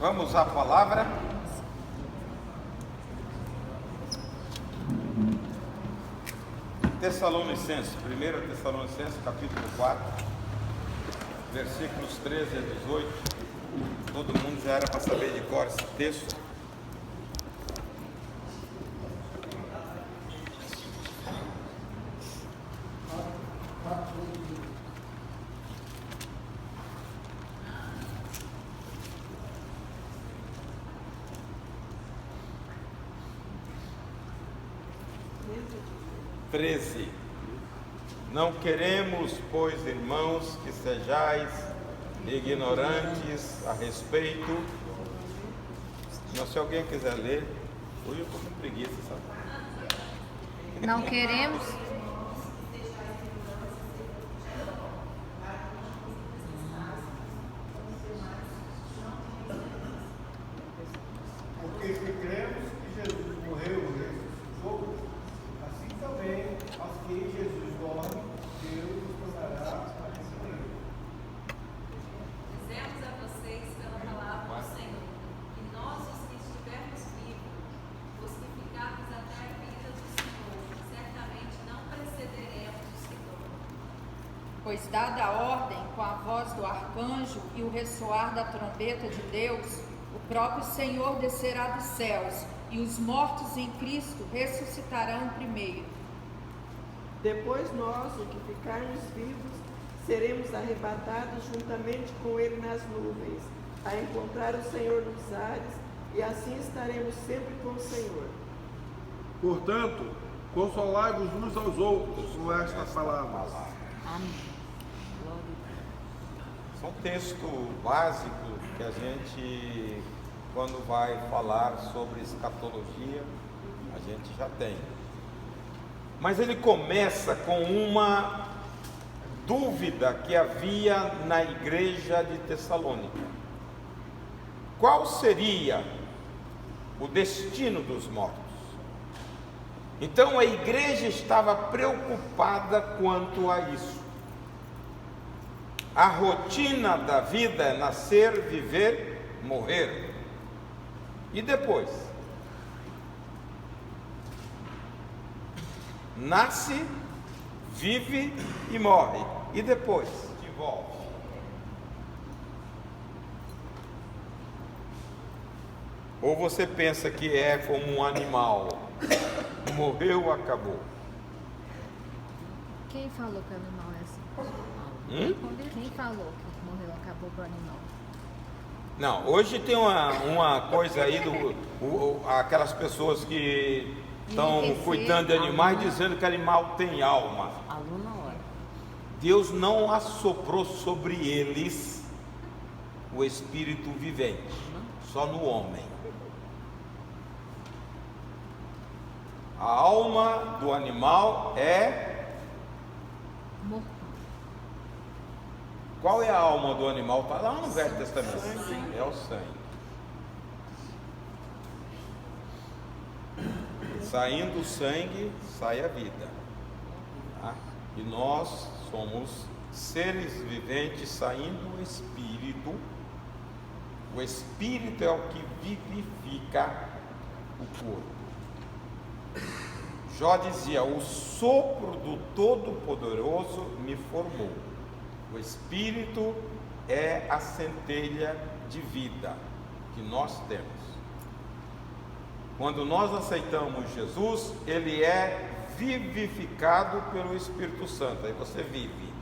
Vamos à palavra. Tessalonicenses, 1 Tessalonicenses, capítulo 4, versículos 13 a 18. Todo mundo já era para saber de cor esse texto. Não queremos, pois, irmãos, que sejais ignorantes a respeito. Não, se alguém quiser ler, hoje eu estou com preguiça, sabe? Não queremos. Porque se cremos que Jesus morreu e ressuscitou, assim também aos que Jesus dorme, Deus nos tornará para receber. Dizemos a vocês pela palavra do Senhor, que nós, os que estivermos vivos, os que ficarmos até a vinda do Senhor, certamente não precederemos o Senhor. Pois dada a ordem com a voz do arcanjo e o ressoar da trombeta de Deus, o próprio Senhor descerá dos céus, e os mortos em Cristo ressuscitarão primeiro. Depois nós, os que ficarmos vivos, seremos arrebatados juntamente com Ele nas nuvens, a encontrar o Senhor nos ares, e assim estaremos sempre com o Senhor. Portanto, consolai-vos uns aos outros com estas palavras. Amém. São um texto básico que a gente, quando vai falar sobre escatologia, a gente já tem. Mas ele começa com uma dúvida que havia na igreja de Tessalônica. Qual seria o destino dos mortos? Então a igreja estava preocupada quanto a isso. A rotina da vida é nascer, viver, morrer. E depois? Nasce, vive e morre. E depois? De volta. Ou você pensa que é como um animal? Morreu, acabou. Quem falou que o animal é assim? Quem falou que morreu, acabou pro animal? Não, hoje tem uma coisa aí aquelas pessoas que estão cuidando de animais dizendo que animal tem alma. Deus não assoprou sobre eles o espírito vivente, só no homem. A alma do animal é Morto. Qual é a alma do animal? Está lá no Velho Testamento. É o sangue. Saindo o sangue, sai a vida. Tá? E nós somos seres viventes saindo o espírito. O espírito é o que vivifica o corpo. Jó dizia: o sopro do Todo-Poderoso me formou. O Espírito é a centelha de vida que nós temos. Quando nós aceitamos Jesus, Ele é vivificado pelo Espírito Santo, aí você vive.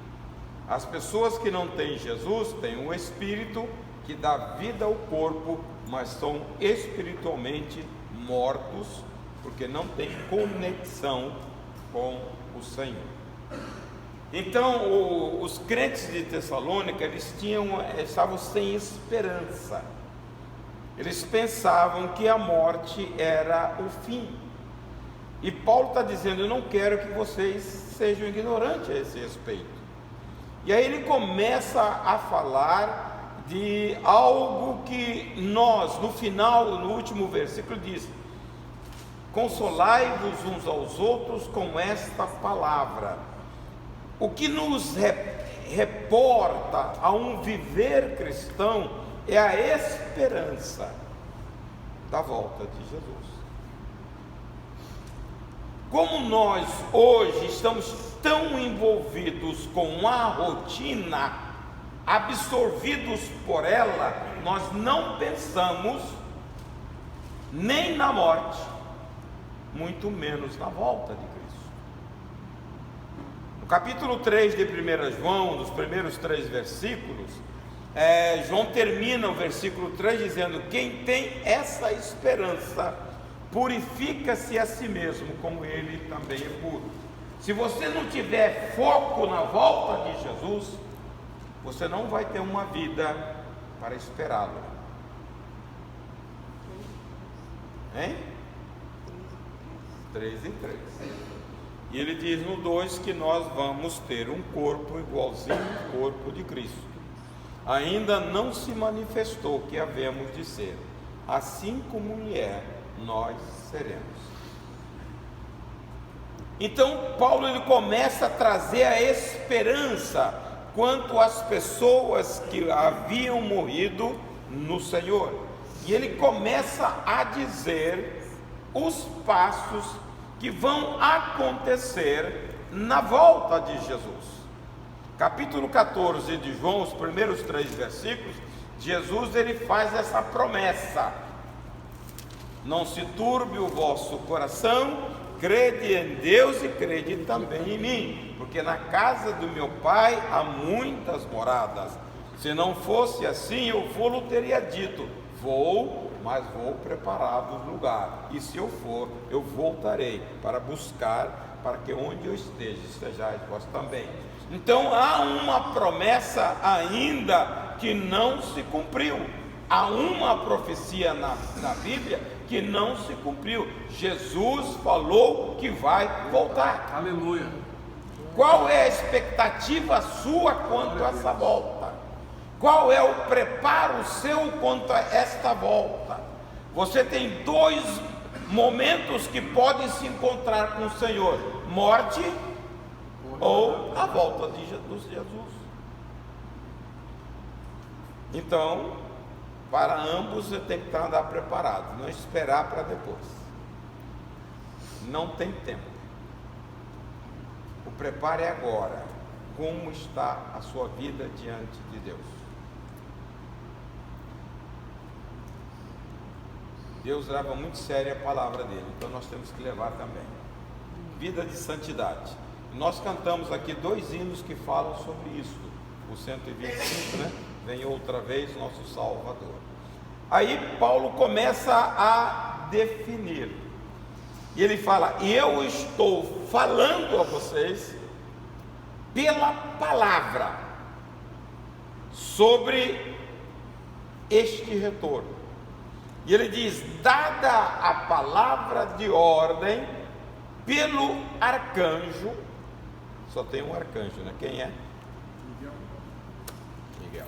As pessoas que não têm Jesus têm um Espírito que dá vida ao corpo, mas são espiritualmente mortos, porque não tem conexão com o Senhor. Então, os crentes de Tessalônica, eles estavam sem esperança. Eles pensavam que a morte era o fim. E Paulo está dizendo: eu não quero que vocês sejam ignorantes a esse respeito. E aí ele começa a falar de algo que nós, no final, no último versículo diz: consolai-vos uns aos outros com esta palavra. O que nos reporta a um viver cristão é a esperança da volta de Jesus. Como nós hoje estamos tão envolvidos com a rotina, absorvidos por ela, nós não pensamos nem na morte, muito menos na volta de Cristo. No capítulo 3 de 1 João, nos primeiros 3 versículos, João termina o versículo 3 dizendo: quem tem essa esperança purifica-se a si mesmo, como ele também é puro. Se você não tiver foco na volta de Jesus, você não vai ter uma vida para esperá-lo. Hein? 3 e 3. E ele diz no 2 que nós vamos ter um corpo igualzinho ao corpo de Cristo. Ainda não se manifestou o que havemos de ser, assim como mulher nós seremos. Então Paulo ele começa a trazer a esperança quanto às pessoas que haviam morrido no Senhor, e ele começa a dizer os passos que vão acontecer na volta de Jesus. Capítulo 14 de João, os primeiros 3 versículos, Jesus ele faz essa promessa: não se turbe o vosso coração, crede em Deus e crede também em mim, porque na casa do meu Pai há muitas moradas. Se não fosse assim, eu vou-lhe teria dito: vou, mas vou preparar-vos lugar, e se eu for, eu voltarei para buscar, para que onde eu esteja, estejais vós também. Então há uma promessa ainda que não se cumpriu, há uma profecia na Bíblia que não se cumpriu. Jesus falou que vai voltar. Aleluia. Qual é a expectativa sua quanto a essa volta? Qual é o preparo seu quanto a esta volta? Você tem 2 momentos que podem se encontrar com o Senhor: morte ou a volta de Jesus. Então, para ambos você tem que andar preparado, não esperar para depois. Não tem tempo. O preparo é agora. Como está a sua vida diante de Deus? Deus leva muito sério a palavra dele, então nós temos que levar também. Vida de santidade. Nós cantamos aqui 2 hinos que falam sobre isso. O 125, né? Vem outra vez nosso Salvador. Aí Paulo começa a definir, e ele fala: eu estou falando a vocês pela palavra sobre este retorno. E ele diz: dada a palavra de ordem pelo arcanjo. Só tem um arcanjo, né? Quem é? Miguel.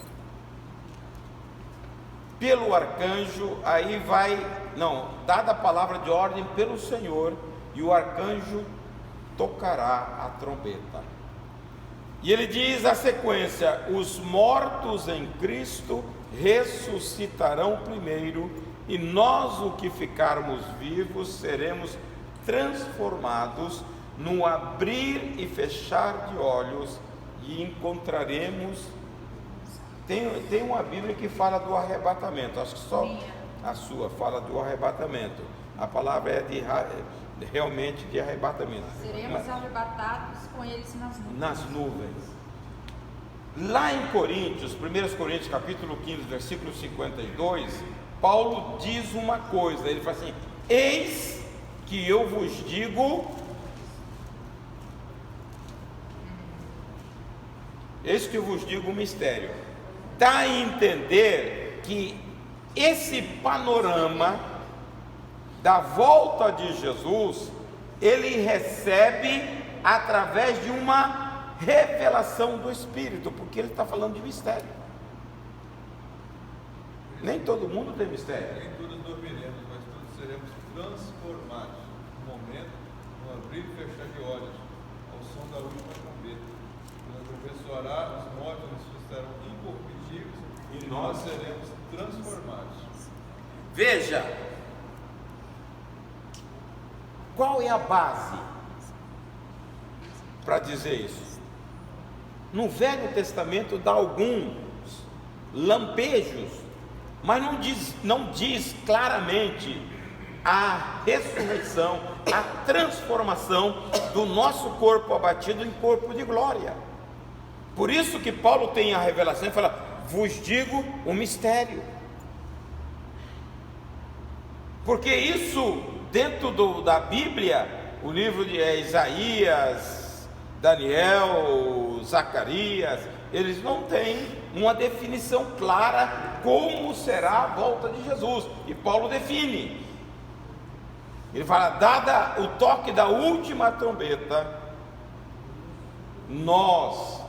Pelo arcanjo, aí vai, não, dada a palavra de ordem pelo Senhor, e o arcanjo tocará a trombeta. E ele diz a sequência: os mortos em Cristo ressuscitarão primeiro, e nós, o que ficarmos vivos, seremos transformados num abrir e fechar de olhos, e encontraremos. Tem uma Bíblia que fala do arrebatamento, acho que só a sua fala do arrebatamento. A palavra é realmente de arrebatamento. Seremos arrebatados com eles nas nuvens. Nas nuvens. Lá em Coríntios, 1 Coríntios capítulo 15, versículo 52, Paulo diz uma coisa, ele fala assim: eis que eu vos digo, eis que eu vos digo um mistério. Dá a entender que esse panorama da volta de Jesus, ele recebe através de uma revelação do Espírito, porque ele está falando de mistério. Nem todo mundo tem mistério. Nem todos dormiremos, mas todos seremos transformados. No momento, no abrir e fechar de olhos, ao som da última trombeta. Quando ressoará, os mortos ressuscitarão incorruptíveis, E nós seremos transformados. Veja, qual é a base para dizer isso? No Velho Testamento dá alguns lampejos, mas não diz claramente a ressurreição, a transformação do nosso corpo abatido em corpo de glória. Por isso que Paulo tem a revelação e fala: vos digo o mistério. Porque isso, dentro da Bíblia, o livro de Isaías, Daniel, Zacarias, eles não têm uma definição clara como será a volta de Jesus. E Paulo define. Ele fala: dada o toque da última trombeta, nós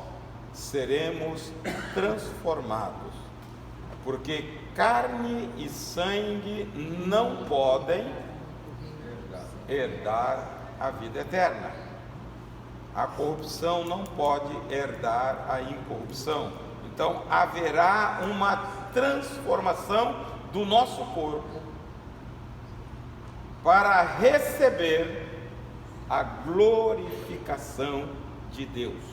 seremos transformados, porque carne e sangue não podem herdar a vida eterna. A corrupção não pode herdar a incorrupção. Então haverá uma transformação do nosso corpo para receber a glorificação de Deus.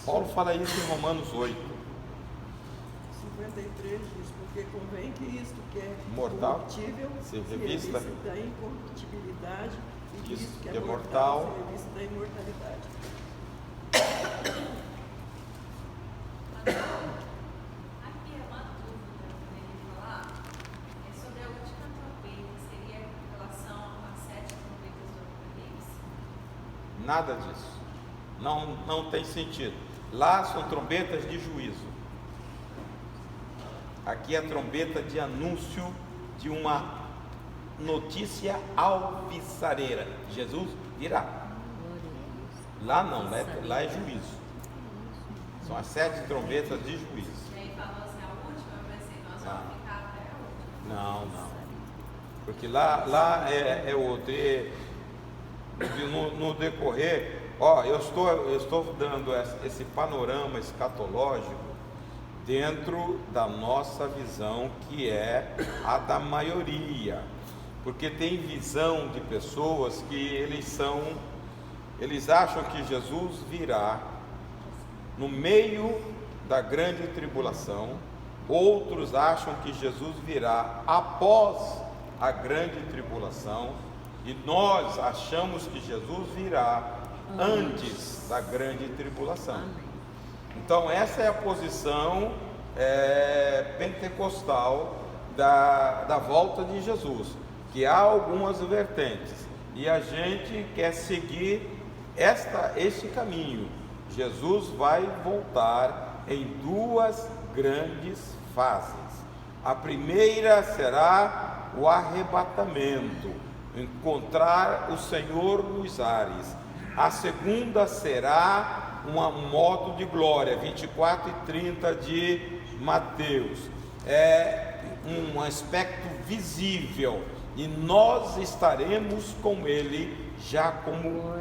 Paulo fala isso em Romanos 8. 53 diz: porque convém que isto que é mortal corruptível se se revista da incorruptibilidade, e que Isso isto que que é é mortal mortal se revista da imortalidade. Aqui é uma dúvida que eu queria falar. É sobre a última trombeta. Seria em relação às 7 trombetas do Apocalipse? Nada disso. Não tem sentido. Lá são trombetas de juízo. Aqui é a trombeta de anúncio de uma notícia alvissareira. Jesus virá. Lá não, lá é juízo. São as 7 trombetas de juízo. E aí falou assim, a última, eu pensei, nós vamos ficar até a última. Não. Porque lá é outro. E no decorrer, eu estou dando esse panorama escatológico dentro da nossa visão, que é a da maioria. Porque tem visão de pessoas que eles acham que Jesus virá no meio da grande tribulação. Outros acham que Jesus virá após a grande tribulação, e nós achamos que Jesus virá antes da grande tribulação. Então essa é a posição pentecostal da volta de Jesus, que há algumas vertentes, e a gente quer seguir este caminho. Jesus vai voltar em 2 grandes fases. A primeira será o arrebatamento, encontrar o Senhor nos ares. A segunda será um modo de glória, 24 e 30 de Mateus. É um aspecto visível, e nós estaremos com Ele já como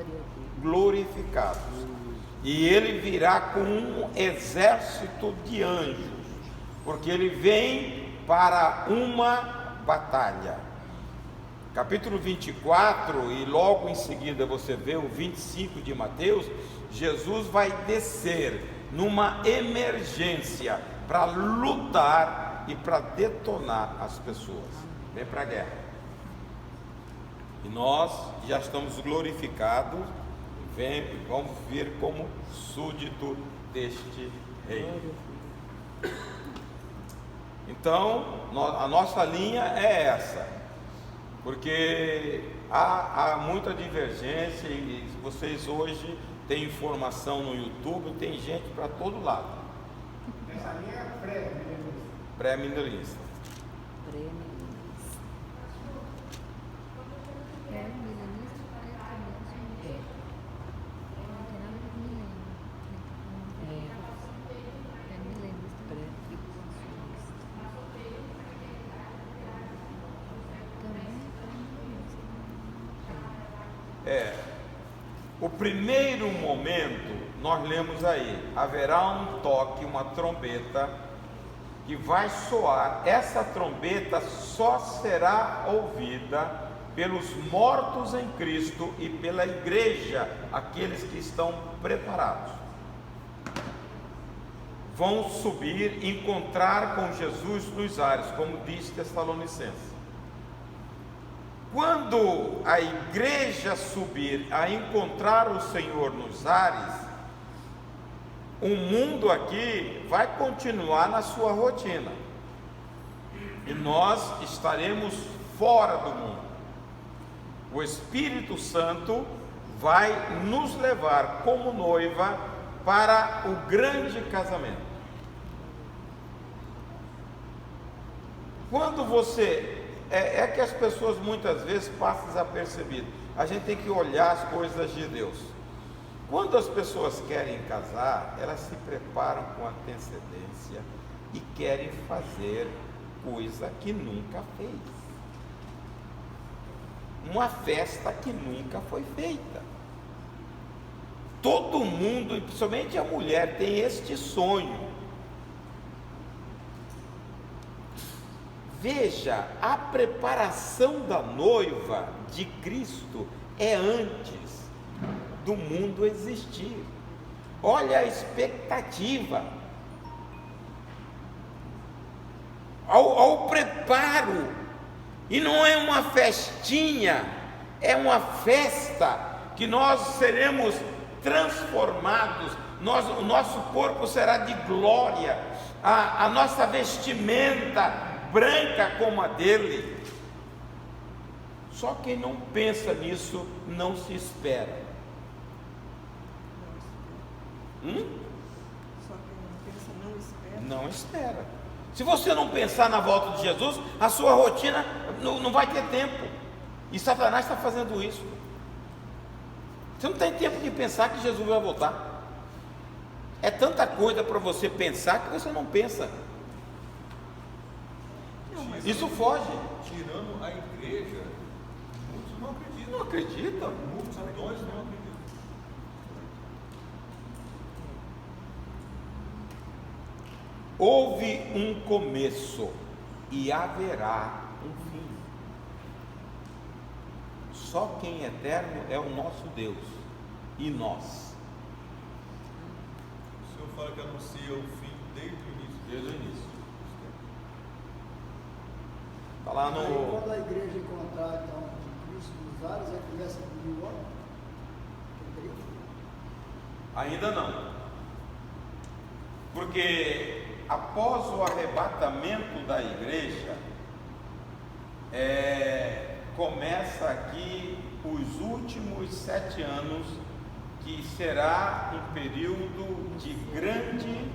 glorificados. E Ele virá com um exército de anjos, porque Ele vem para uma batalha. Capítulo 24, e logo em seguida você vê o 25 de Mateus, Jesus vai descer numa emergência para lutar e para detonar as pessoas. Vem para a guerra. E nós já estamos glorificados, vamos vir como súdito deste rei. Então, a nossa linha é essa, porque há muita divergência, e vocês hoje têm informação no YouTube, tem gente para todo lado. Essa linha é pré-milenista. Pré-milenista. O primeiro momento, nós lemos aí, haverá um toque, uma trombeta, que vai soar. Essa trombeta só será ouvida pelos mortos em Cristo e pela igreja, aqueles que estão preparados. Vão subir, encontrar com Jesus nos ares, como diz Tessalonicenses. Quando a igreja subir a encontrar o Senhor nos ares, o mundo aqui vai continuar na sua rotina, e nós estaremos fora do mundo. O Espírito Santo vai nos levar como noiva para o grande casamento. Quando você... É que as pessoas muitas vezes passam desapercebido. A gente tem que olhar as coisas de Deus. Quando as pessoas querem casar, elas se preparam com antecedência e querem fazer coisa que nunca fez. Uma festa que nunca foi feita. Todo mundo, principalmente a mulher, tem este sonho. Veja, a preparação da noiva de Cristo é antes do mundo existir. Olha a expectativa, ao preparo, e não é uma festinha, é uma festa que nós seremos transformados, o nosso corpo será de glória, a nossa vestimenta branca como a dele. Só quem não pensa nisso não se espera. Só quem não pensa não espera. Não espera. Se você não pensar na volta de Jesus, a sua rotina não vai ter tempo. E Satanás está fazendo isso. Você não tem tempo de pensar que Jesus vai voltar. É tanta coisa para você pensar que você não pensa. Isso foge. Tirando a igreja, muitos não acreditam. Não acredita? Muitos dois não acreditam. Houve um começo e haverá um fim. Só quem é eterno é o nosso Deus e nós. O Senhor fala que anuncia o fim desde o início. Desde o início. Está lá Aí, no... quando a igreja encontrar então Cristo nos ares, aí começa com 1000 anos? Ainda não. Porque após o arrebatamento da igreja, começa aqui os últimos 7 anos, que será um período de grande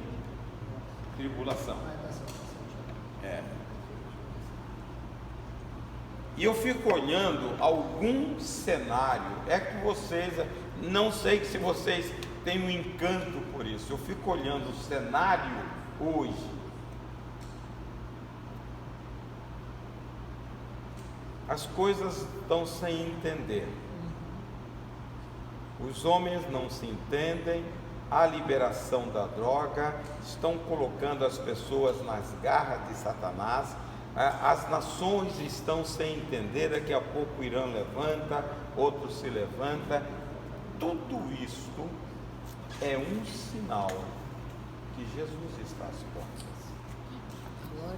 tribulação. E eu fico olhando algum cenário, é que vocês, não sei se vocês têm um encanto por isso, eu fico olhando o cenário hoje. As coisas estão sem entender. Os homens não se entendem, a liberação da droga, estão colocando as pessoas nas garras de Satanás. As nações estão sem entender, daqui a pouco o Irã levanta, outro se levanta. Tudo isto é um sinal que Jesus está às portas.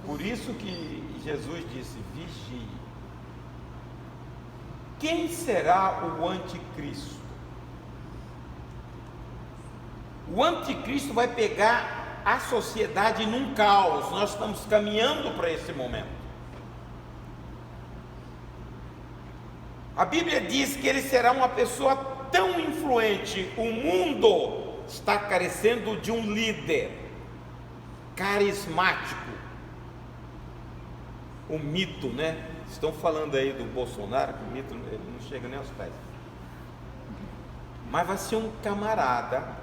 Por isso que Jesus disse: vigie. Quem será o anticristo? O anticristo vai pegar a sociedade num caos. Nós estamos caminhando para esse momento. A Bíblia diz que ele será uma pessoa tão influente. O mundo está carecendo de um líder carismático. O mito, né? Estão falando aí do Bolsonaro, que o mito ele não chega nem aos pés. Mas vai ser um camarada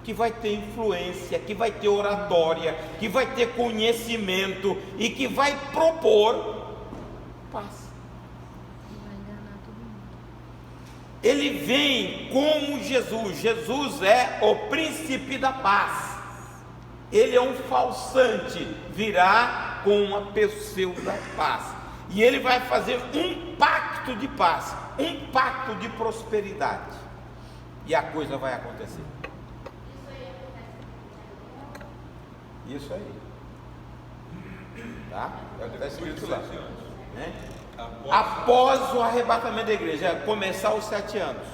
que vai ter influência, que vai ter oratória, que vai ter conhecimento e que vai propor paz. Vai enganar todo mundo. ele vem como Jesus. Jesus é o príncipe da paz. Ele é um falsante, virá com uma pseudo paz. E ele vai fazer um pacto de paz, um pacto de prosperidade. E a coisa vai acontecer. Isso aí. Tá? É o que está escrito lá. Né? Após o arrebatamento da igreja, começar os 7 anos.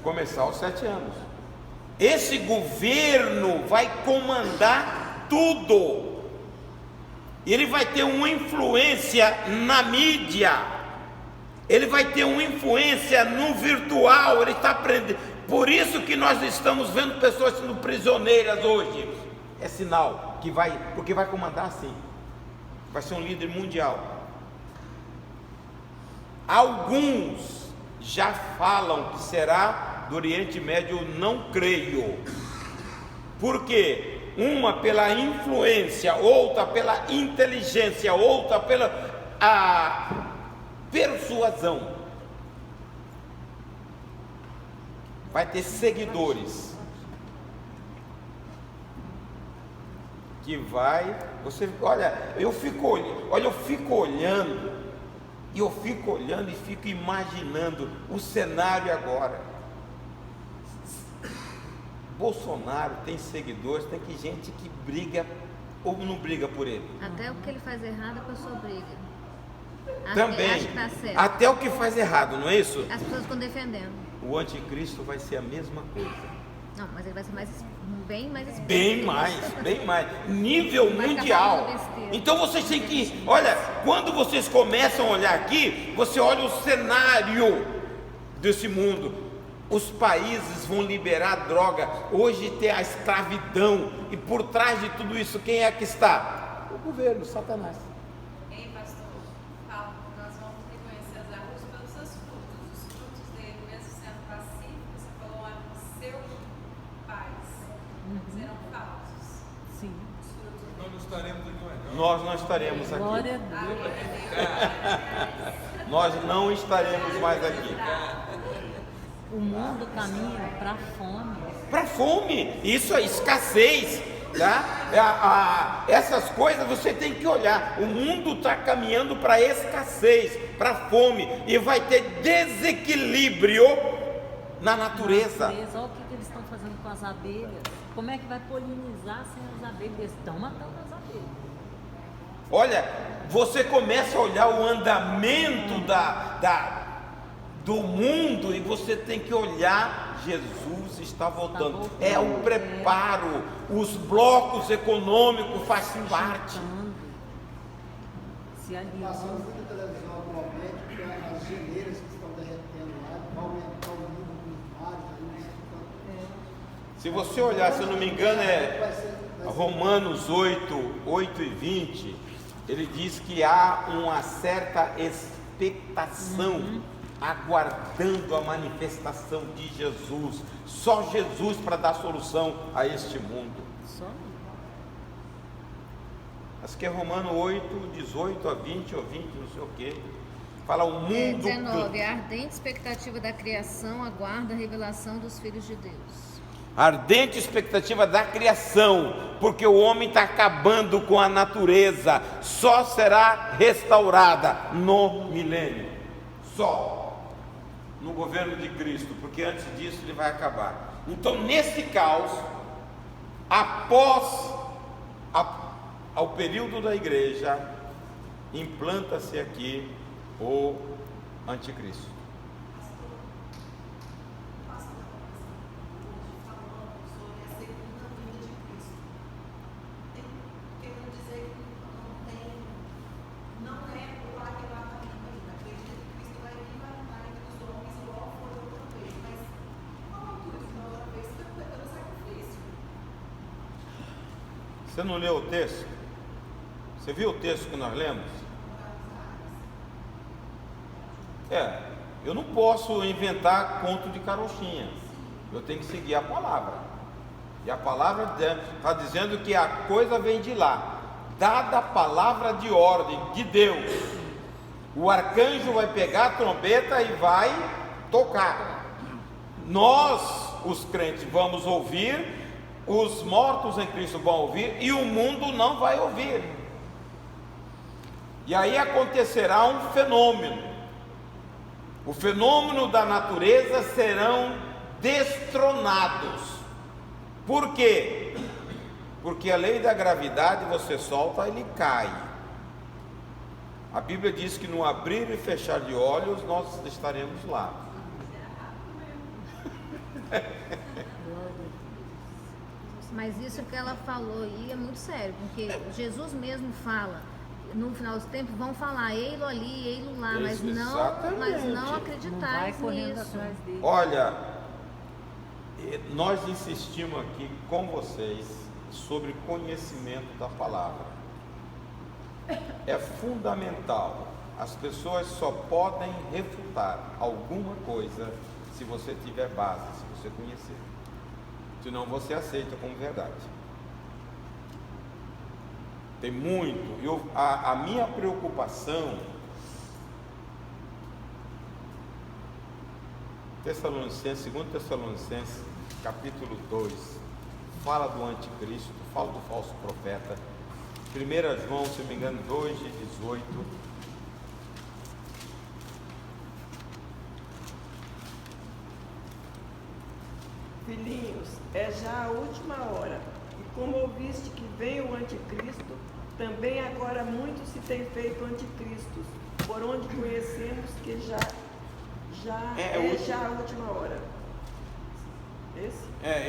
Começar os 7 anos. Esse governo vai comandar tudo. Ele vai ter uma influência na mídia. Ele vai ter uma influência no virtual. Ele está aprendendo. Por isso que nós estamos vendo pessoas sendo prisioneiras hoje. É sinal que vai, porque vai comandar assim. Vai ser um líder mundial. Alguns já falam que será do Oriente Médio, eu não creio. Por quê? Uma pela influência, outra pela inteligência, outra pela persuasão. Vai ter seguidores que vai, você, olha, eu fico olhando e fico imaginando o cenário agora. Bolsonaro tem seguidores, tem gente que briga ou não briga por ele. Até o que ele faz errado, a pessoa briga. Também, acho que tá certo. Até o que faz errado, não é isso? As pessoas ficam defendendo. O anticristo vai ser a mesma coisa. Não, mas ele vai ser bem mais esperto. Bem mais. Nível mundial. Então vocês têm que, olha, quando vocês começam a olhar aqui, você olha o cenário desse mundo. Os países vão liberar droga. Hoje tem a escravidão. E por trás de tudo isso, quem é que está? O governo, Satanás. Ei, pastor, Paulo, nós vamos reconhecer as árvores pelos seus frutos. Os frutos dele, mesmo sendo pacíficos, você falou lá no seu pais, serão falsos. Sim. Nós não estaremos aqui mais, não. Nós não estaremos aqui. Glória a Deus. Nós não estaremos mais aqui. O mundo caminha para a fome. Para fome, isso é escassez, tá? Essas coisas você tem que olhar. O mundo está caminhando para escassez, para fome, e vai ter desequilíbrio na natureza. Olha o que eles estão fazendo com as abelhas. Como é que vai polinizar sem as abelhas? Eles estão matando as abelhas. Olha, você começa a olhar o andamento do mundo e você tem que olhar, Jesus está voltando. É o preparo, os blocos econômicos fazem parte. Se aliou. Passando muita televisão atualmente, porque as geleiras que estão derretendo lá, vai aumentar o nível dos mares. Se você olhar, se eu não me engano, Romanos 8 e 20, ele diz que há uma certa expectação, aguardando a manifestação de Jesus. Só Jesus para dar solução a este mundo. Acho que é Romanos 8, 18 a 20 ou 20, não sei o que. Fala o mundo. 19. A ardente expectativa da criação aguarda a revelação dos filhos de Deus. Ardente expectativa da criação, porque o homem está acabando com a natureza. Só será restaurada no milênio. Só no governo de Cristo, porque antes disso ele vai acabar. Então, nesse caos, após ao período da igreja, implanta-se aqui o anticristo. Você não leu o texto? Você viu o texto que nós lemos? Eu não posso inventar conto de carochinha. Eu tenho que seguir a palavra. E a palavra está dizendo que a coisa vem de lá. Dada a palavra de ordem de Deus, O arcanjo vai pegar a trombeta e vai tocar. Nós, os crentes, vamos ouvir, os mortos em Cristo vão ouvir e o mundo não vai ouvir. E aí acontecerá um fenômeno. O fenômeno da natureza serão destronados. Por quê? Porque a lei da gravidade, você solta, ele cai. A Bíblia diz que no abrir e fechar de olhos nós estaremos lá. Mas isso que ela falou aí é muito sério, porque Jesus mesmo fala, no final dos tempos vão falar, ei-lo ali, ei-lo lá, mas não acreditar nisso. Olha, nós insistimos aqui com vocês sobre conhecimento da palavra. É fundamental. As pessoas só podem refutar alguma coisa se você tiver base, se você conhecer. Senão você aceita como verdade. Tem muito. A minha preocupação, Tessalonicenses, 2 Tessalonicenses, capítulo 2, fala do anticristo, fala do falso profeta. 1 João, se não me engano, 2:18. Filhinhos, é já a última hora, e como ouviste que vem o anticristo, também agora muito se tem feito anticristos, por onde conhecemos que já a última hora.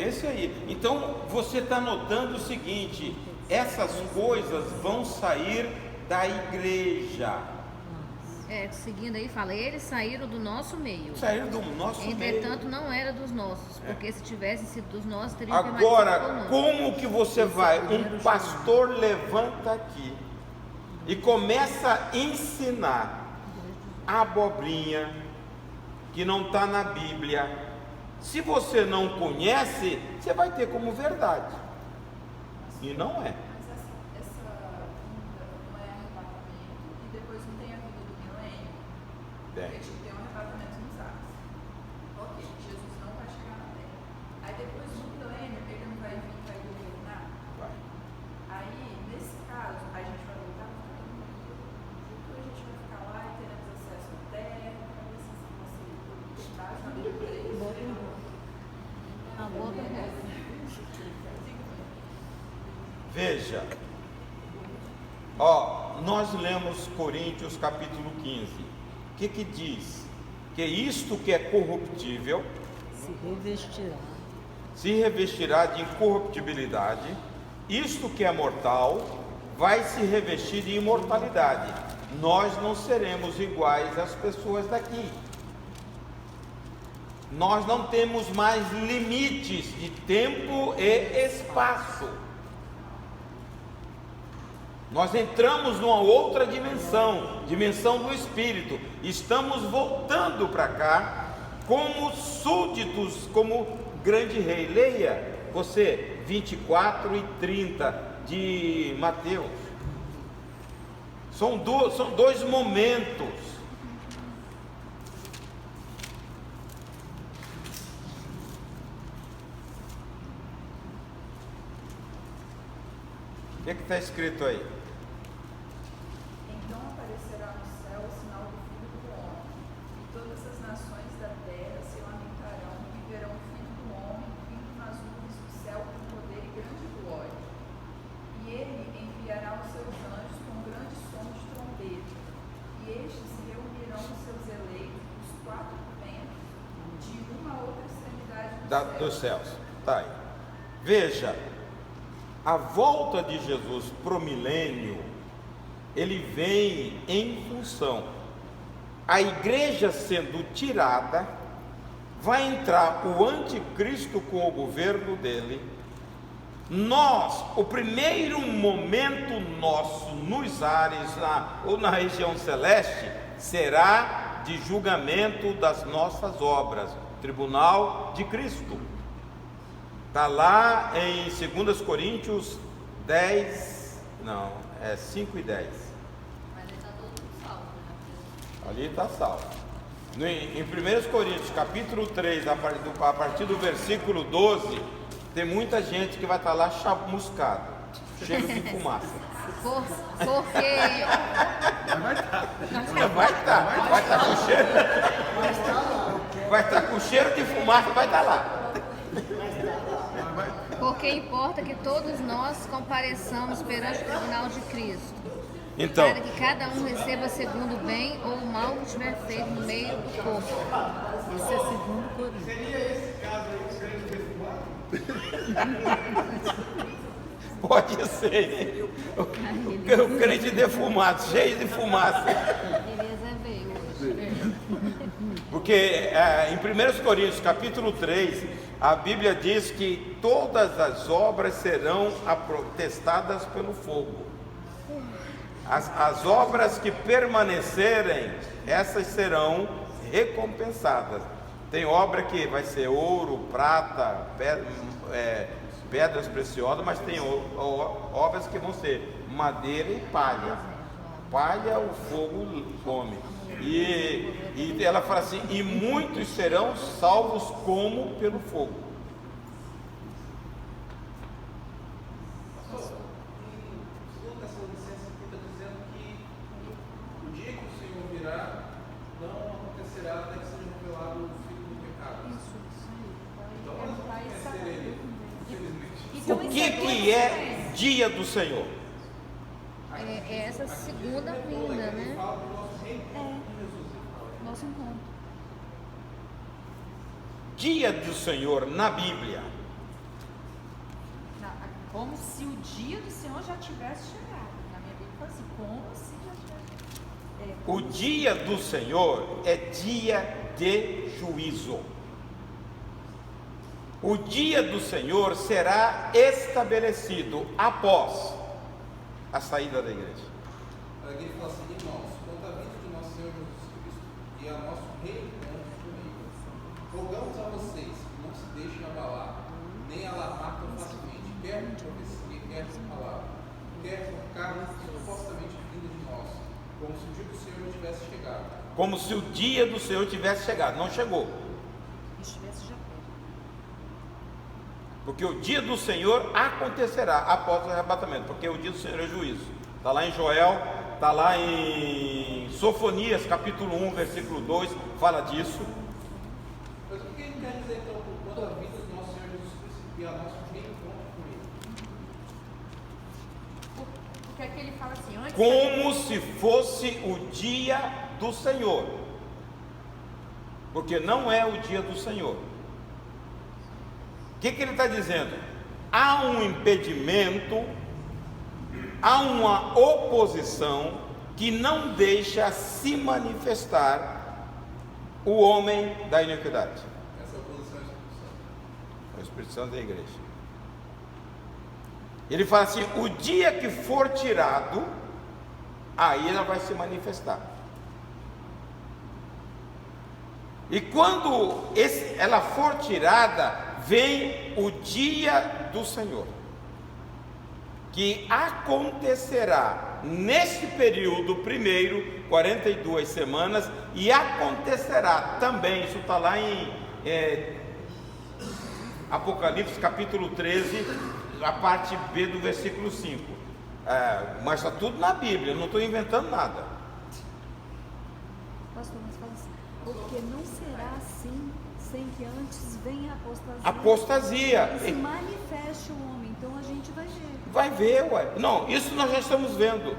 Esse aí. Então você está notando o seguinte: essas coisas vão sair da igreja. Seguindo aí, fala, eles saíram do nosso meio. Saíram do nosso meio. Entretanto, não era dos nossos, porque se tivessem sido dos nossos, teriam Agora, como que você vai? Um pastor levanta aqui e começa a ensinar a abobrinha que não está na Bíblia. Se você não conhece, você vai ter como verdade. E não é. Mas essa vinda não é arrebatamento e depois não tem a vida do milênio? Porque tem um arrebatamento nos ares. Ok, Jesus não vai chegar na terra. Aí depois do milênio, ele não vai vir para governar? Vai. Aí, nesse caso, a gente vai voltar para todo mundo. Então a gente vai ficar lá e teremos acesso à terra, para ver se você está na Bíblia. Veja, nós lemos Coríntios capítulo 15. O que diz? Que isto que é corruptível se revestirá de incorruptibilidade, isto que é mortal vai se revestir de imortalidade. Nós não seremos iguais às pessoas daqui. Nós não temos mais limites de tempo e espaço. Nós entramos numa outra dimensão do Espírito. Estamos voltando para cá como súditos, como grande rei. Leia você 24 e 30 de Mateus. São dois momentos. O que está escrito aí? Então aparecerá no céu o sinal do Filho do Homem, e todas as nações da terra se lamentarão e verão o Filho do Homem vindo nas nuvens do céu com poder e grande glória. E ele enviará os seus anjos com grande som de trombeta, e estes se reunirão os seus eleitos dos quatro ventos, de uma a outra extremidade dos céus. Tá aí. Veja, a volta de Jesus para o milênio, ele vem em função, a igreja sendo tirada, vai entrar o anticristo com o governo dele. Nós, o primeiro momento nosso nos ares ou na região celeste, será de julgamento das nossas obras, tribunal de Cristo. Está lá em 2 Coríntios 5 e 10. Mas ele está todo mundo salvo, né? Ali está salvo. Em 1 Coríntios, capítulo 3, a partir do versículo 12, tem muita gente que vai estar lá chamuscado, cheio de fumaça. Porque Vai estar com cheiro. Vai estar com cheiro de fumaça, vai estar lá. Porque importa que todos nós compareçamos perante o tribunal de Cristo, Então, para que cada um receba segundo o bem ou o mal que tiver feito no meio do corpo. Isso é segundo Coríntios. Seria esse caso aí, o crente defumado? pode ser o crente defumado, cheio de fumaça. Beleza, veio hoje. Porque em 1 Coríntios capítulo 3, a Bíblia diz que todas as obras serão testadas pelo fogo. As obras que permanecerem, essas serão recompensadas. Tem obra que vai ser ouro, prata, pedras preciosas, mas tem obras que vão ser madeira e palha. Palha o fogo come. E ela fala assim: e muitos serão salvos como pelo fogo. Pastor, em 2 Tessalonicenses aqui está dizendo que o dia que o Senhor virá, não acontecerá até que seja revelado o filho do pecado. Então nós vamos conhecer ele, infelizmente. O que é dia do Senhor? É essa segunda vinda, né? Nosso encontro. Dia do Senhor na Bíblia. Como se o dia do Senhor já tivesse chegado. Na minha Bíblia fala assim, como se já tivesse. O dia do Senhor é dia de juízo. O dia do Senhor será estabelecido após a saída da igreja. Ele fala assim: irmãos, quanto à vinda de nosso Senhor Jesus Cristo e a nosso reencontro comigo, rogamos a vocês que não se deixem abalar, nem alarmar tão facilmente, quer por profecia, quer por palavra, quer por carne supostamente vinda de nós, como se o dia do Senhor não tivesse chegado. Como se o dia do Senhor tivesse chegado. Não chegou. Estivesse já perto. Porque o dia do Senhor acontecerá após o arrebatamento. Porque o dia do Senhor é juízo. Está lá em Joel, está lá em Sofonias, capítulo 1, versículo 2, fala disso. Mas o que ele quer dizer então quanto à vida do nosso Senhor Jesus Cristo e a nosso reencontro com Ele? Porque aqui ele fala assim, antes. Como se fosse o dia do Senhor. Porque não é o dia do Senhor. O que ele está dizendo? Há um impedimento, há uma oposição que não deixa se manifestar o homem da iniquidade. Essa oposição é a Espírito Santo. O Espírito Santo da igreja. Ele fala assim: o dia que for tirado, aí ela vai se manifestar. E quando ela for tirada, vem o dia do Senhor, que acontecerá neste período primeiro, 42 semanas, e acontecerá também, isso está lá em Apocalipse capítulo 13, a parte B do versículo 5, mas está tudo na Bíblia, eu não estou inventando nada. Pastor, mas fala assim, porque não será assim sem que antes venha a apostasia. Apostasia. E se manifeste o homem, então a gente vai ver. Vai ver, ué. Não, isso nós já estamos vendo.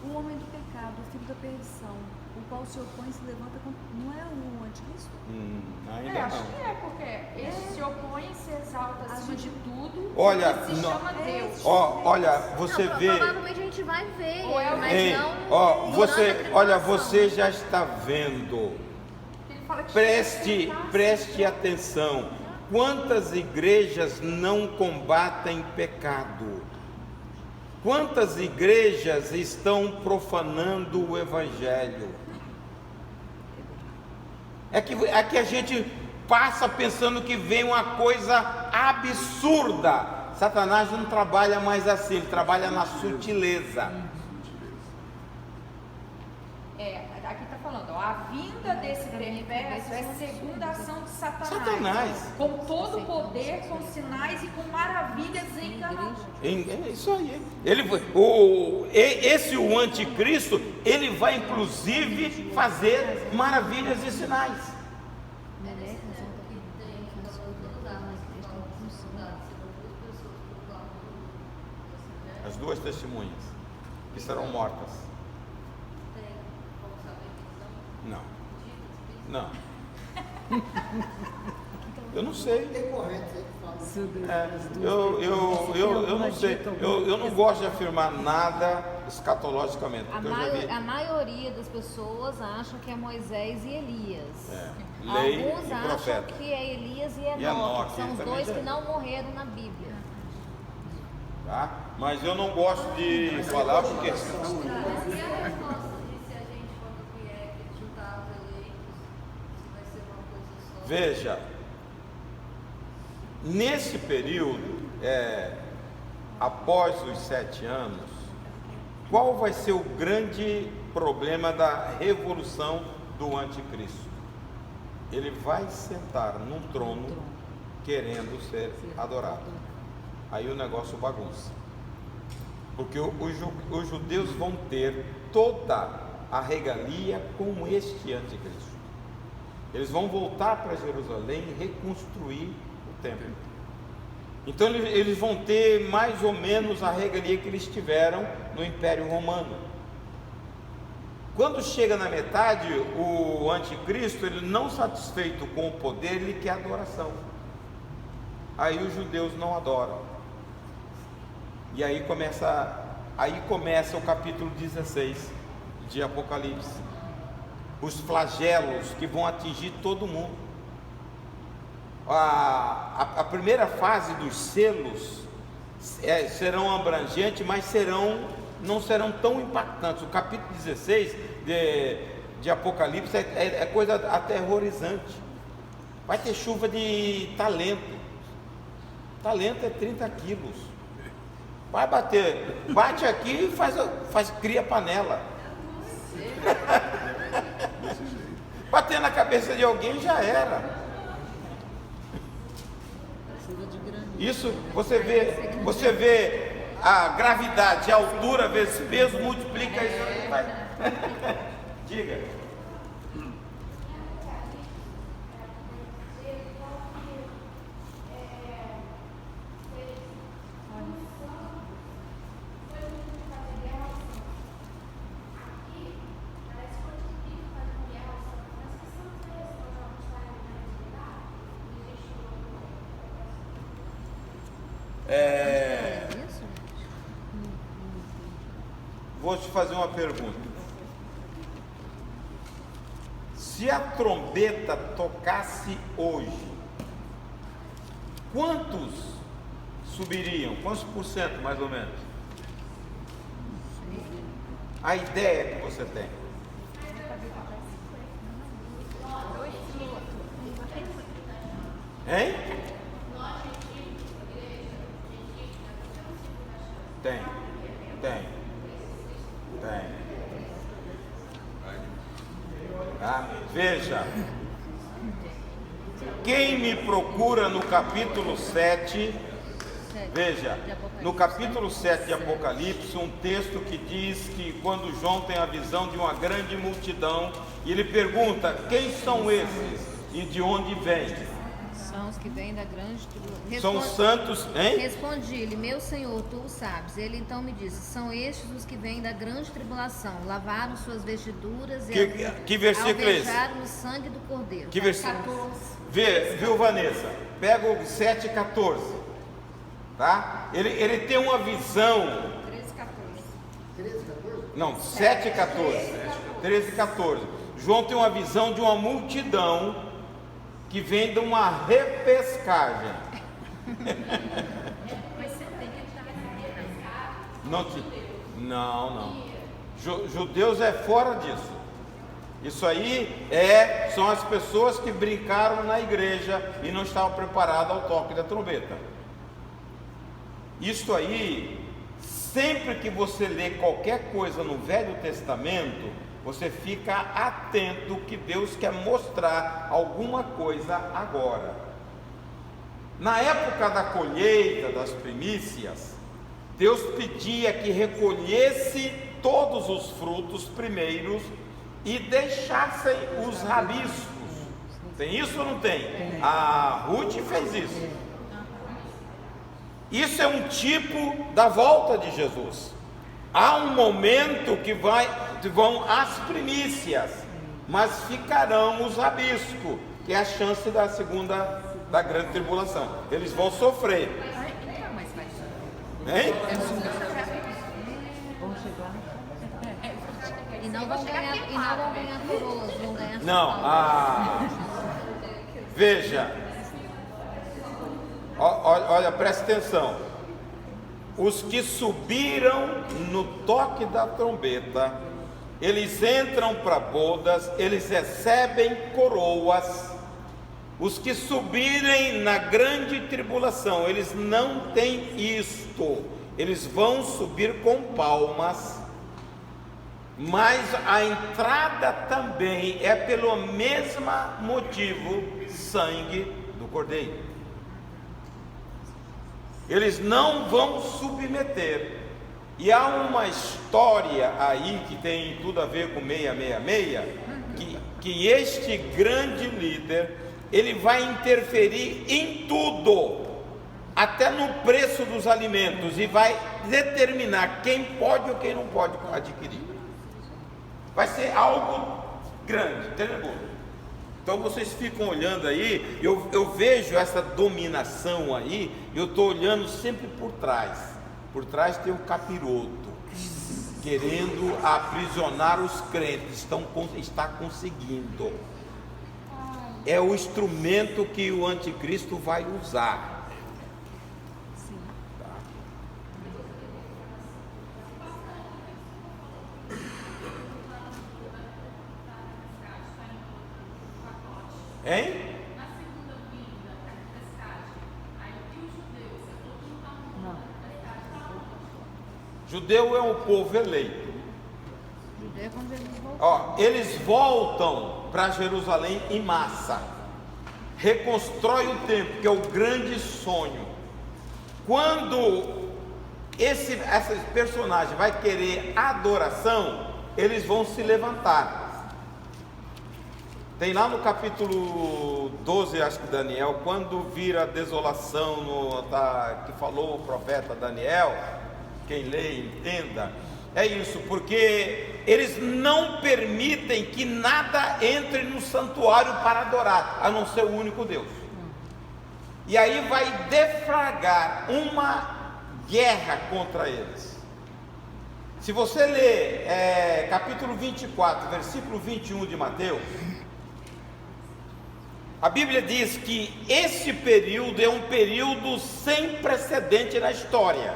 O homem do pecado, o filho da perdição, o qual se opõe e se levanta contra... Não é o anticristo? Ainda acho não. que é, porque ele se opõe e se exalta acima de tudo. Olha, e se chama Deus. Olha, você Não, vê. provavelmente a gente vai ver, Ou é o mas Ei, não. ó, durante a tribulação. você já está vendo. Ele fala que Preste atenção. Quantas igrejas não combatem pecado? Quantas igrejas estão profanando o Evangelho? É que a gente passa pensando que vem uma coisa absurda. Satanás não trabalha mais assim, ele trabalha na sutileza. falando, ó, a vinda desse perverso é segundo a ação de Satanás. com todo poder, com sinais e com maravilhas encanadas. É isso aí. O anticristo, ele vai inclusive fazer maravilhas e sinais. As duas testemunhas que serão mortas. Não. Não. Eu não sei. Eu não sei. Eu não gosto de afirmar nada escatologicamente. A maioria das pessoas acham que é Moisés e Elias. Lei Alguns e acham profeta. que é Elias e Enoque, Enoque, são os também dois é. que não morreram na Bíblia. Tá? Mas eu não gosto de falar porque. Mas e a resposta de se a gente, quando vier, juntar os eleitos, se vai ser uma coisa só? Veja, nesse período, após os 7 anos, qual vai ser o grande problema da revolução do anticristo? Ele vai sentar num trono querendo ser adorado. Aí o negócio bagunça. Porque os judeus vão ter toda a regalia com este anticristo. Eles vão voltar para Jerusalém e reconstruir o templo. Então eles vão ter mais ou menos a regalia que eles tiveram no Império Romano. Quando chega na metade, o anticristo, ele não satisfeito com o poder, ele quer adoração. Aí os judeus não adoram. E aí começa o capítulo 16 de Apocalipse. Os flagelos que vão atingir todo mundo. A primeira fase dos selos serão abrangentes, mas não serão tão impactantes. O capítulo 16 de Apocalipse é coisa aterrorizante. Vai ter chuva de talento. Talento é 30 quilos. Vai bate aqui e cria panela. Bater na cabeça de alguém já era. Isso você vê a gravidade, a altura vezes peso, multiplica isso. Vai. Diga. Vou te fazer uma pergunta. Se a trombeta tocasse hoje, quantos subiriam? Quantos por cento, mais ou menos? A ideia que você tem? Hein? Tem. Veja, quem me procura no capítulo 7, veja, no capítulo 7 de Apocalipse, um texto que diz que quando João tem a visão de uma grande multidão, e ele pergunta: quem são esses e de onde vêm? São os que vêm da grande tribulação. São santos, hein? Respondi-lhe: meu Senhor, tu o sabes. Ele então me disse: são estes os que vêm da grande tribulação, lavaram suas vestiduras e que versículo é esse? alvejaram o sangue do Cordeiro. Que versículo? Viu, Vanessa? Pega o 7,14, tá? Ele tem uma visão. 13,14. Não, 7,14. 13,14. João tem uma visão de uma multidão que vem de uma repescagem. Não. Judeus é fora disso. Isso aí são as pessoas que brincaram na igreja e não estavam preparadas ao toque da trombeta. Isso aí, sempre que você lê qualquer coisa no Velho Testamento, Você fica atento que Deus quer mostrar alguma coisa agora. Na época da colheita das primícias, Deus pedia que recolhesse todos os frutos primeiros e deixassem os rabiscos. Tem isso ou não tem? A Ruth fez isso. Isso é um tipo da volta de Jesus. Há um momento que vão as primícias, mas ficarão os rabiscos, que é a chance da segunda, da grande tribulação. Eles vão sofrer. Hein? E não vão ganhar coroas, vão ganhar. Não, veja, olha, presta atenção. Os que subiram no toque da trombeta, eles entram para bodas, eles recebem coroas. Os que subirem na grande tribulação, eles não têm isto. Eles vão subir com palmas, mas a entrada também é pelo mesmo motivo, sangue do Cordeiro. Eles não vão submeter. E há uma história aí que tem tudo a ver com 666, que este grande líder, ele vai interferir em tudo, até no preço dos alimentos, e vai determinar quem pode ou quem não pode adquirir. Vai ser algo grande, tenebroso. Então vocês ficam olhando aí, eu vejo essa dominação aí, eu estou olhando sempre por trás. Por trás tem um capiroto, querendo aprisionar os crentes, está conseguindo. É o instrumento que o anticristo vai usar. Tá? Hein? Na segunda vinda, a pescagem, aí e os judeus? Não. Judeu é um povo eleito. Judeu é quando eles voltam. Ó, eles voltam para Jerusalém em massa, reconstrói o templo, que é o grande sonho. Quando esse personagem vai querer adoração, eles vão se levantar. Tem lá no capítulo 12, acho que Daniel, quando vira a desolação que falou o profeta Daniel, quem lê entenda, é isso, porque eles não permitem que nada entre no santuário para adorar, a não ser o único Deus. E aí vai deflagrar uma guerra contra eles. Se você ler capítulo 24, versículo 21 de Mateus, a Bíblia diz que esse período é um período sem precedente na história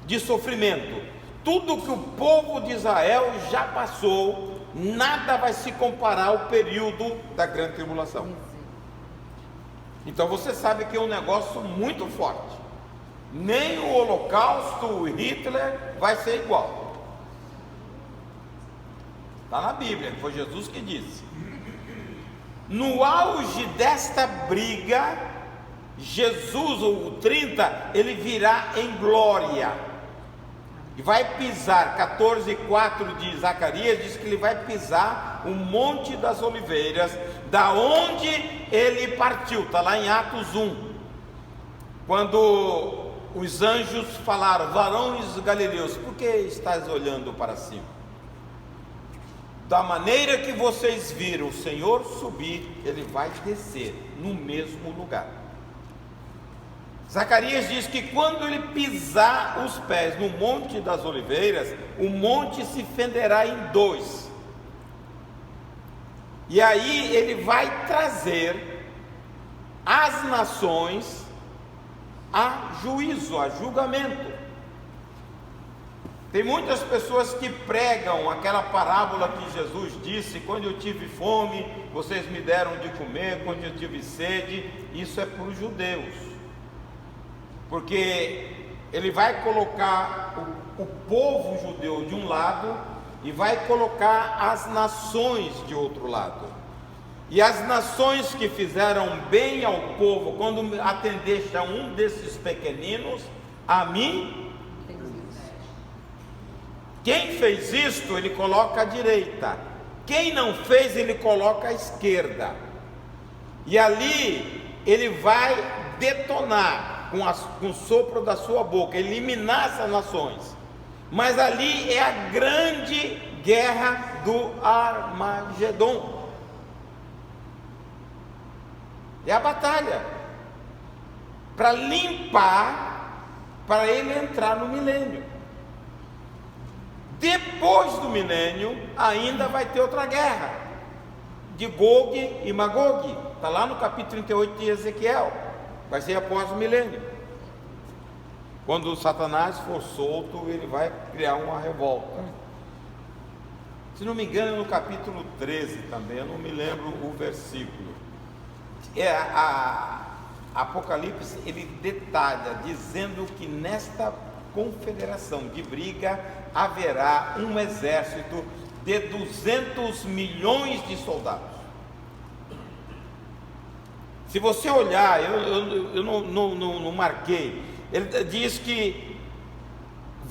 de sofrimento. Tudo que o povo de Israel já passou, nada vai se comparar ao período da grande tribulação. Então você sabe que é um negócio muito forte. Nem o Holocausto, o Hitler vai ser igual. Está na Bíblia, foi Jesus que disse. No auge desta briga, Jesus, o 30, ele virá em glória e vai pisar, 14:4 de Zacarias diz que ele vai pisar o Monte das Oliveiras, da onde ele partiu. Está lá em Atos 1, quando os anjos falaram: varões galileus, por que estáis olhando para cima? Da maneira que vocês viram o Senhor subir, ele vai descer no mesmo lugar. Zacarias diz que quando ele pisar os pés no Monte das Oliveiras, o monte se fenderá em dois. E aí ele vai trazer as nações a juízo, a julgamento. Tem muitas pessoas que pregam aquela parábola que Jesus disse: quando eu tive fome, vocês me deram de comer, quando eu tive sede. Isso é para os judeus, porque ele vai colocar o povo judeu de um lado e vai colocar as nações de outro lado. E as nações que fizeram bem ao povo, quando atendeste a um desses pequeninos, a mim, quem fez isto, ele coloca à direita. Quem não fez, ele coloca à esquerda. E ali ele vai detonar com o sopro da sua boca, eliminar essas nações. Mas ali é a grande guerra do Armagedon. É a batalha para limpar, para ele entrar no milênio. Depois do milênio, ainda vai ter outra guerra de Gog e Magog. Está lá no capítulo 38 de Ezequiel. Vai ser após o milênio. Quando Satanás for solto, ele vai criar uma revolta. Se não me engano, é no capítulo 13 também, eu não me lembro o versículo. Apocalipse, ele detalha, dizendo que nesta confederação de briga haverá um exército de 200 milhões de soldados. Se você olhar, eu não marquei, ele diz que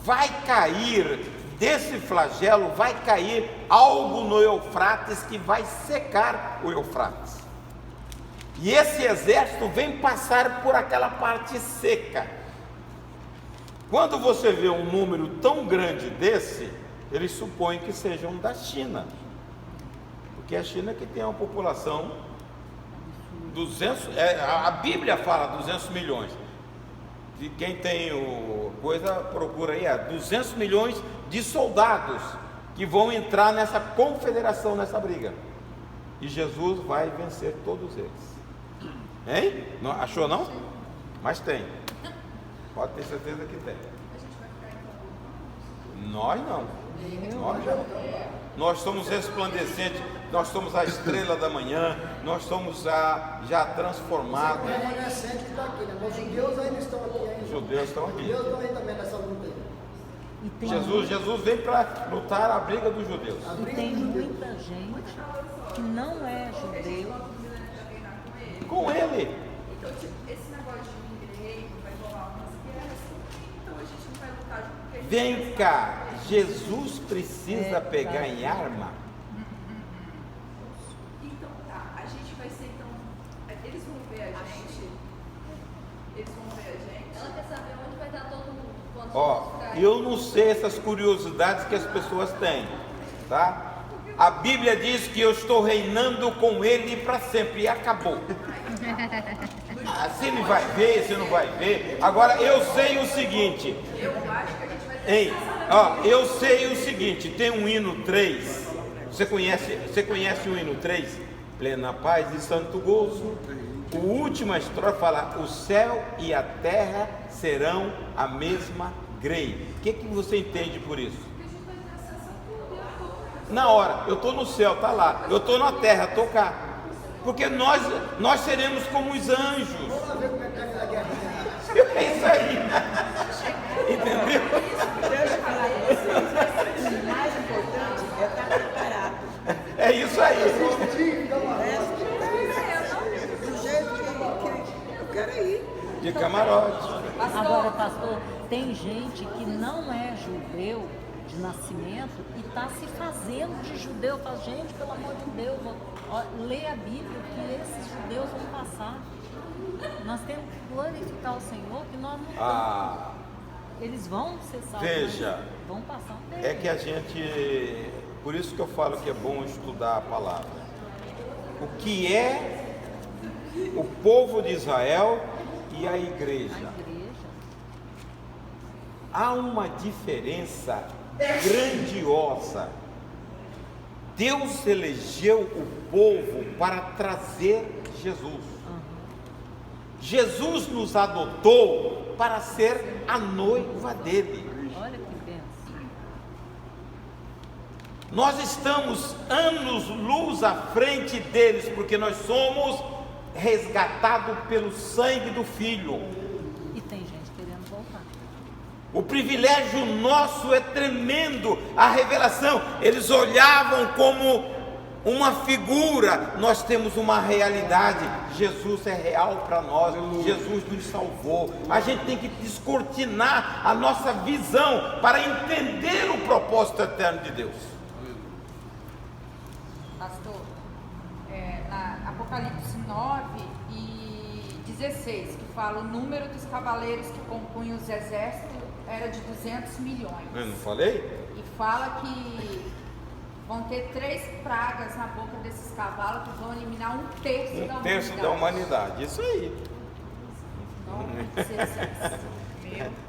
vai cair desse flagelo, vai cair algo no Eufrates que vai secar o Eufrates. E esse exército vem passar por aquela parte seca. Quando você vê um número tão grande desse, eles supõem que sejam da China, porque a China que tem uma população 200, a Bíblia fala 200 milhões. E quem tem coisa procura aí, 200 milhões de soldados que vão entrar nessa confederação, nessa briga. E Jesus vai vencer todos eles. Hein? Não, achou não? Mas tem. Pode ter certeza que tem. Nós não. Nós não. Nós somos resplandecentes. Nós somos a estrela da manhã. Nós somos já transformados. Os remanescentes que estão aqui, né? Mas os judeus ainda estão aqui. Os judeus estão aqui. Os judeus estão aí também nessa luta aí. Jesus vem para lutar a briga dos judeus. E tem muita gente que não é judeu com ele. Então, tipo, esse negócio de igreja vai rolar umas guerras, então a gente não vai lutar junto porque Vem cá, Jesus precisa pegar em arma? Então tá, a gente vai ser então. Eles vão ver a gente. Eles vão ver a gente. Ela quer saber onde vai estar todo mundo. Ó, eu não sei essas curiosidades que as pessoas têm, tá? A Bíblia diz que eu estou reinando com ele para sempre, e acabou. Se ele vai ver, se não vai ver. Agora eu sei o seguinte. Eu acho que a gente vai ter. Ei, ó, eu sei o seguinte, tem um hino 3. Você conhece o hino 3? Plena paz e santo gozo. A última estrofe fala: o céu e a terra serão a mesma grei. O que você entende por isso? Na hora, eu estou no céu, tá lá. Eu estou na terra, estou cá. Porque nós seremos como os anjos. É isso aí. Entendeu? Deixa eu falar para vocês. O mais importante é estar preparado. É isso aí. Do jeito que eu quero ir. De camarote. Agora, pastor, tem gente que não é judeu de nascimento e está se fazendo de judeu. Fala, gente, pelo amor de Deus, lê a Bíblia que esses judeus vão passar. Nós temos que glorificar o Senhor, que nós não eles vão ser salvos. Veja, vão passar um é que a gente, por isso que eu falo que é bom estudar a palavra. O que é o povo de Israel e a igreja? Há uma diferença grandiosa. Deus elegeu o povo para trazer Jesus. Jesus nos adotou para ser a noiva dele. Olha que bênção. Nós estamos anos-luz à frente deles, porque nós somos resgatados pelo sangue do Filho. E tem gente querendo voltar. O privilégio nosso é tremendo, a revelação. Eles olhavam como uma figura, nós temos uma realidade. Jesus é real para nós, Jesus nos salvou. A gente tem que descortinar a nossa visão para entender o propósito eterno de Deus. Pastor, na Apocalipse 9:16, que fala o número dos cavaleiros que compunham os exércitos era de 200 milhões. Eu não falei? E fala que vão ter 3 pragas na boca desses cavalos que vão eliminar 1/3 da humanidade. Isso aí. Não, 16.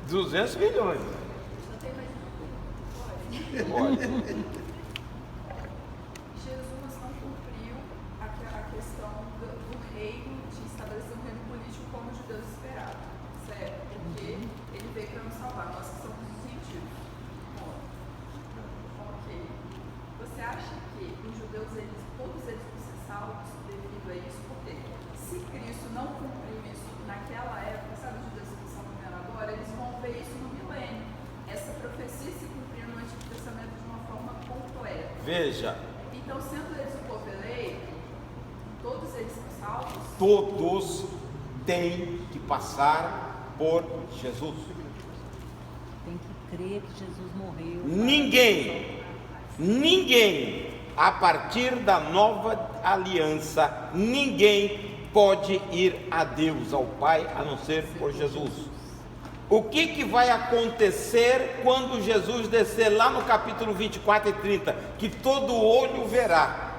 200 milhões. Olha. Jesus não cumpriu a questão do reino, de estabelecer um reino político como os judeus esperavam, certo? Porque ele veio para nos salvar, nós que somos os gentios. Ok. Você acha que os judeus, todos eles vão ser salvos devido a isso? Porque se Cristo não cumpriu isso naquela época, sabe, os judeus que estão vivendo agora, eles vão ver isso no milênio. Essa profecia se cumpriu no Antigo Testamento de uma forma completa. Veja. Então, sendo eles o povo eleito, todos eles são salvos? Todos têm que passar por Jesus. Tem que crer que Jesus morreu. Ninguém, a partir da nova aliança, ninguém pode ir a Deus, ao Pai, a não ser por Jesus. O que vai acontecer quando Jesus descer lá no capítulo 24 e 30? Que todo olho verá.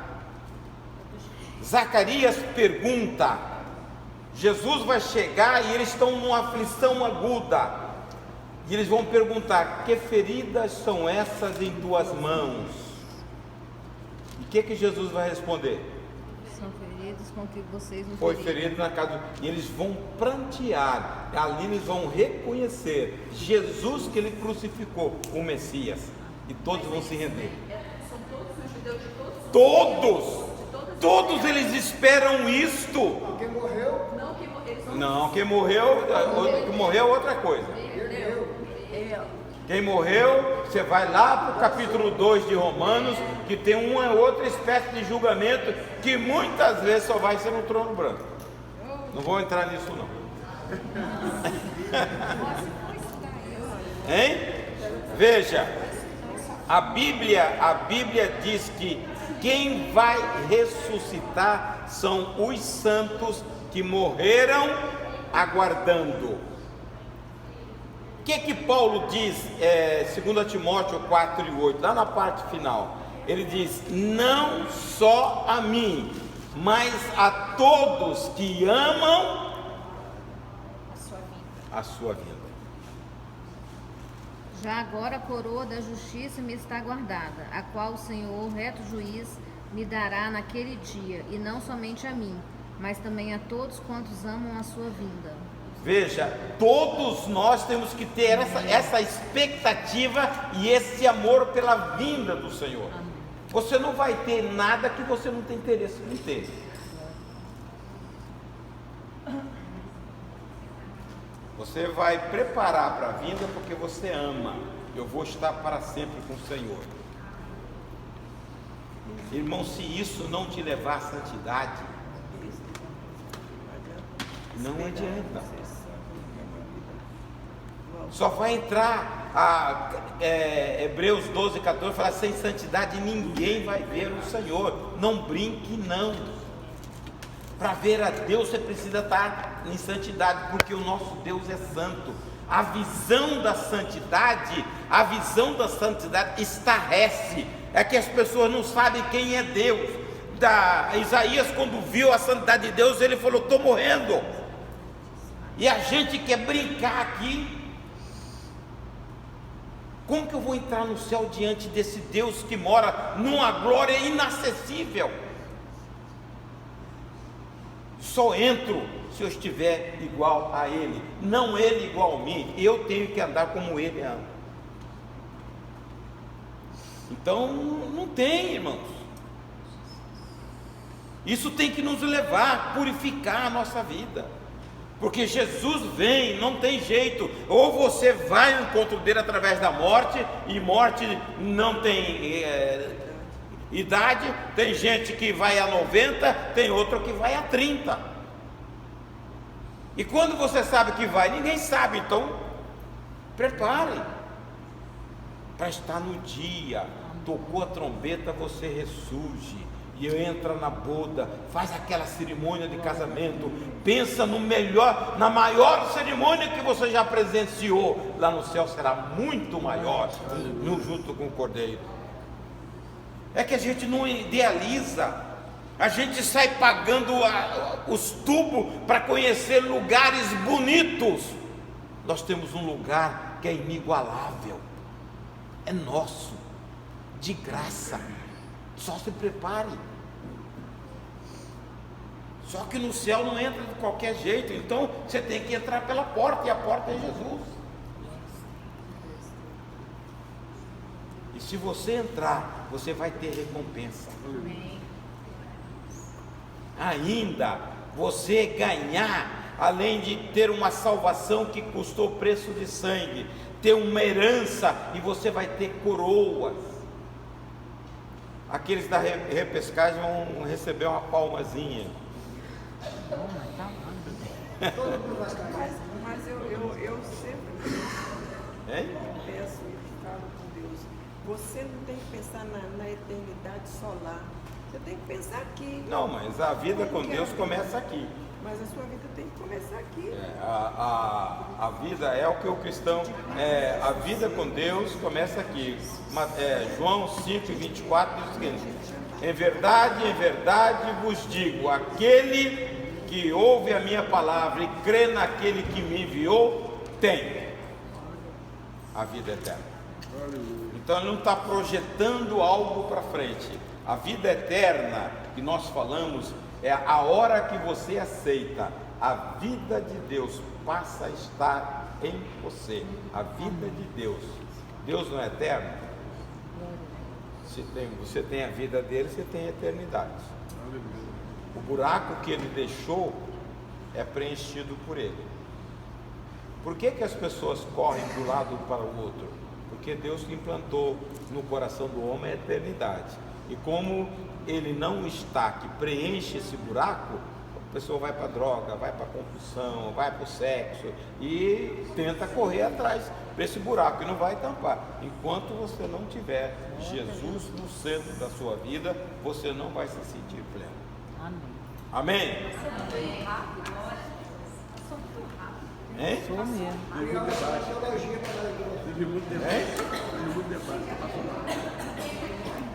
Zacarias pergunta, Jesus vai chegar e eles estão numa aflição aguda. E eles vão perguntar, que feridas são essas em tuas mãos? E o que Jesus vai responder? São feridos com que vocês não Foi ferido na casa. E eles vão prantear. Ali eles vão reconhecer Jesus que ele crucificou, o Messias. E todos vão se render. São todos os judeus de todos? Todos eles esperam isto. Quem morreu? Não, quem morreu é outra coisa. Quem morreu, você vai lá para o capítulo 2 de Romanos, que tem uma outra espécie de julgamento, que muitas vezes só vai ser no trono branco. Não vou entrar nisso não. Hein? Veja, a Bíblia diz que quem vai ressuscitar são os santos que morreram aguardando. O que Paulo diz, 2 Timóteo 4:8, lá na parte final? Ele diz, não só a mim, mas a todos que amam a sua vinda. Já agora a coroa da justiça me está guardada, a qual o Senhor, reto juiz, me dará naquele dia, e não somente a mim, mas também a todos quantos amam a sua vinda. Veja, todos nós temos que ter essa expectativa e esse amor pela vinda do Senhor. Você não vai ter nada que você não tem interesse em ter. Você vai preparar para a vinda porque você ama. Eu vou estar para sempre com o Senhor. Irmão, se isso não te levar à santidade, não adianta. Só vai entrar Hebreus 12:14, falar, sem santidade ninguém vai ver o Senhor. Não brinque não. Para ver a Deus você precisa estar em santidade, porque o nosso Deus é santo. A visão da santidade estarrece. É que as pessoas não sabem quem é Deus. Isaías, quando viu a santidade de Deus, ele falou, estou morrendo. E a gente quer brincar aqui. Como que eu vou entrar no céu diante desse Deus que mora numa glória inacessível? Só entro se eu estiver igual a Ele, não Ele igual a mim. Eu tenho que andar como Ele anda. Então não tem, irmãos. Isso tem que nos levar a purificar a nossa vida. Porque Jesus vem, não tem jeito. Ou você vai ao encontro dele através da morte, e morte não tem idade. Tem gente que vai a 90, tem outro que vai a 30. E quando você sabe que vai, ninguém sabe, então prepare para estar no dia. Tocou a trombeta, você ressurge e entra na boda, faz aquela cerimônia de casamento, pensa no melhor, na maior cerimônia que você já presenciou. Lá no céu será muito maior, junto com o Cordeiro. É que a gente não idealiza, a gente sai pagando os tubos para conhecer lugares bonitos. Nós temos um lugar que é inigualável, é nosso, de graça. Só se prepare. Só que no céu não entra de qualquer jeito. Então você tem que entrar pela porta, e a porta é Jesus. E se você entrar, você vai ter recompensa. Ainda você ganhar, além de ter uma salvação que custou preço de sangue, ter uma herança, e você vai ter coroas. Aqueles da repescagem vão receber uma palmazinha. Mas eu sempre peço e falo com Deus. Você não tem que pensar na eternidade só lá. Você tem que pensar aqui. Não, mas a vida com Deus começa aqui. Mas a sua vida tem que começar aqui. A vida é o que o cristão... a vida com Deus começa aqui. João 5:24 diz o seguinte: em verdade vos digo, aquele que ouve a minha palavra e crê naquele que me enviou, tem a vida eterna. Então ele não está projetando algo para frente. A vida eterna que nós falamos é a hora que você aceita, a vida de Deus passa a estar em você. A vida de Deus. Deus não é eterno? Você tem a vida dele, você tem a eternidade. O buraco que ele deixou é preenchido por ele. Por que as pessoas correm de um lado para o outro? Porque Deus implantou no coração do homem a eternidade. E como ele não está, que preenche esse buraco, a pessoa vai para a droga, vai para a compulsão, vai para o sexo e tenta correr atrás desse buraco e não vai tampar. Enquanto você não tiver Jesus no centro da sua vida, você não vai se sentir pleno. Amém? Hein? Teve muito debate.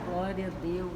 Glória a Deus.